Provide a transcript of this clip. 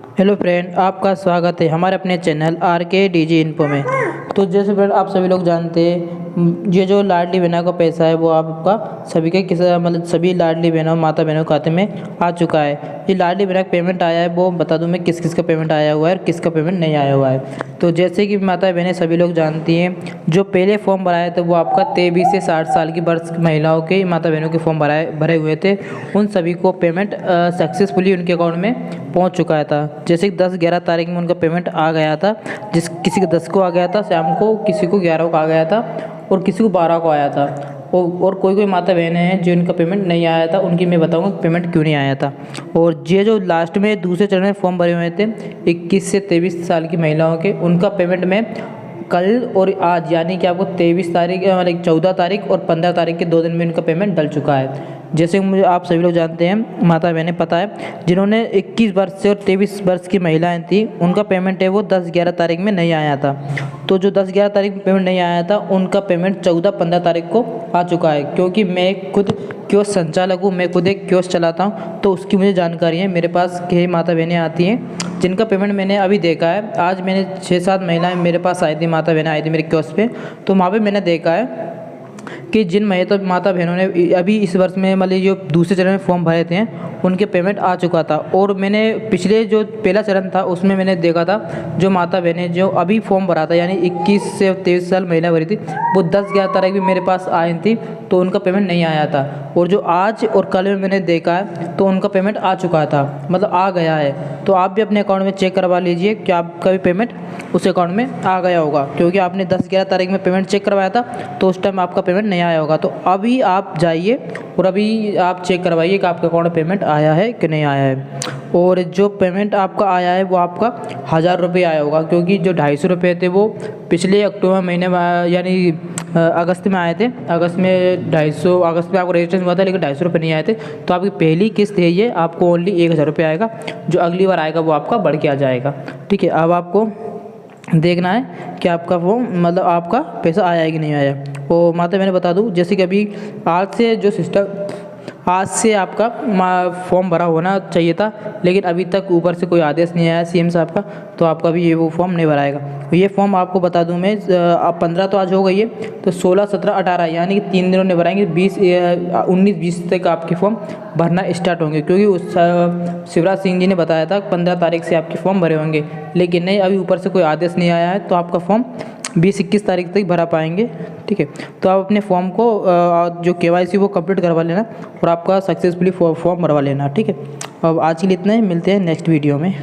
Hello friend, आपका स्वागत है हमारे अपने चैनल आर के डी जी इन्फो में। तो जैसे फ्रेंड आप सभी लोग जानते हैं, ये जो लाडली बहना का पैसा है वो आपका सभी के मतलब सभी लाडली बहनों माता बहनों के खाते में आ चुका है। ये लाडली बहना का पेमेंट आया है वो बता दूं मैं किस किस का पेमेंट आया हुआ है और किसका पेमेंट नहीं आया हुआ है। तो जैसे कि माता बहनें सभी लोग जानती हैं, जो पहले फॉर्म भराया था वो आपका 23 से 60 साल की वर्ष महिलाओं के माता बहनों के फॉर्म भरे हुए थे। उन सभी को पेमेंट सक्सेसफुली उनके अकाउंट में पहुंच चुका था। जैसे कि 10-11 तारीख में उनका पेमेंट आ गया था। किसी को 10 को आ गया था शाम को, किसी को 11 को आ गया था और किसी को 12 को आया था। और कोई कोई माता बहनें हैं जिनका पेमेंट नहीं आया था, उनकी मैं बताऊंगा पेमेंट क्यों नहीं आया था। और ये जो लास्ट में दूसरे चरण में फॉर्म भरे हुए थे 21 से 23 साल की महिलाओं के, उनका पेमेंट में कल और आज यानी कि आपको 23 तारीख मतलब 14 तारीख और 15 तारीख के 2 दिन में इनका पेमेंट डल चुका है। जैसे मुझे आप सभी लोग जानते हैं, माता बहनें पता है, जिन्होंने 21 वर्ष से और 23 वर्ष की महिलाएं थी उनका पेमेंट है वो 10-11 तारीख में नहीं आया था। तो जो 10-11 तारीख में पेमेंट नहीं आया था उनका पेमेंट 14-15 तारीख को आ चुका है। क्योंकि मैं खुद क्योस संचालक हूँ, मैं खुद एक क्योस चलाता हूँ, तो उसकी मुझे जानकारी है। मेरे पास कई माता बहनें आती हैं जिनका पेमेंट मैंने अभी देखा है। आज मैंने 6-7 महिलाएं मेरे पास आई थी, माता बहनें आई थी मेरे क्योस पे, तो वहाँ पे मैंने देखा है कि जिन माता बहनों ने अभी इस वर्ष में मतलब जो दूसरे चरण में फॉर्म भरे थे उनके पेमेंट आ चुका था। और मैंने पिछले जो पहला चरण था उसमें मैंने देखा था जो माता बहनें जो अभी फॉर्म भरा था यानी 21 से 23 साल महिला भरी थी, वो 10-11 तारीख भी मेरे पास आई थी, तो उनका पेमेंट नहीं आया था। और जो आज और कल में मैंने देखा है तो उनका पेमेंट आ चुका था, मतलब आ गया है। तो आप भी अपने अकाउंट में चेक करवा लीजिए कि आपका भी पेमेंट उस अकाउंट में आ गया होगा। क्योंकि आपने 10-11 तारीख में पेमेंट चेक करवाया था तो उस टाइम आपका पेमेंट नहीं आया होगा। तो अभी आप जाइए और अभी आप चेक करवाइए कि आपके अकाउंट में पेमेंट आया है कि नहीं आया है। और जो पेमेंट आपका आया है वो आपका 1000 रुपये आया होगा, क्योंकि जो 250 रुपये थे वो पिछले अक्टूबर महीने में यानी अगस्त में आए थे। अगस्त में 250 अगस्त में आपको रजिस्ट्रेशन हुआ था, लेकिन 250 रुपये नहीं आए थे। तो आपकी पहली किस्त है ये, आपको ओनली 1000 रुपये आएगा। जो अगली बार आएगा वो आपका बढ़ के आ जाएगा। ठीक है, अब आपको देखना है कि आपका वो मतलब आपका पैसा आया है कि नहीं आया। और माता मैंने बता दूं, जैसे कि अभी आज से आपका फॉर्म भरा होना चाहिए था, लेकिन अभी तक ऊपर से कोई आदेश नहीं आया सीएम साहब का, तो आपका भी ये वो फॉर्म नहीं भराएगा। तो ये फॉर्म आपको बता दूं मैं, 15 तो आज हो गई है, तो 16, 17, 18 यानी कि 3 दिनों में भराएंगे। 19-20 तक आपके फॉर्म भरना स्टार्ट होंगे। क्योंकि उस शिवराज सिंह जी ने बताया था 15 तारीख से आपके फॉर्म भरे होंगे, लेकिन नहीं, अभी ऊपर से कोई आदेश नहीं आया है, तो आपका फॉर्म 20-21 तारीख तक भरा पाएंगे। ठीक है, तो आप अपने फॉर्म को जो KYC वो कंप्लीट करवा लेना और आपका सक्सेसफुली फॉर्म भरवा लेना। ठीक है, अब आज के लिए इतना ही, मिलते हैं नेक्स्ट वीडियो में।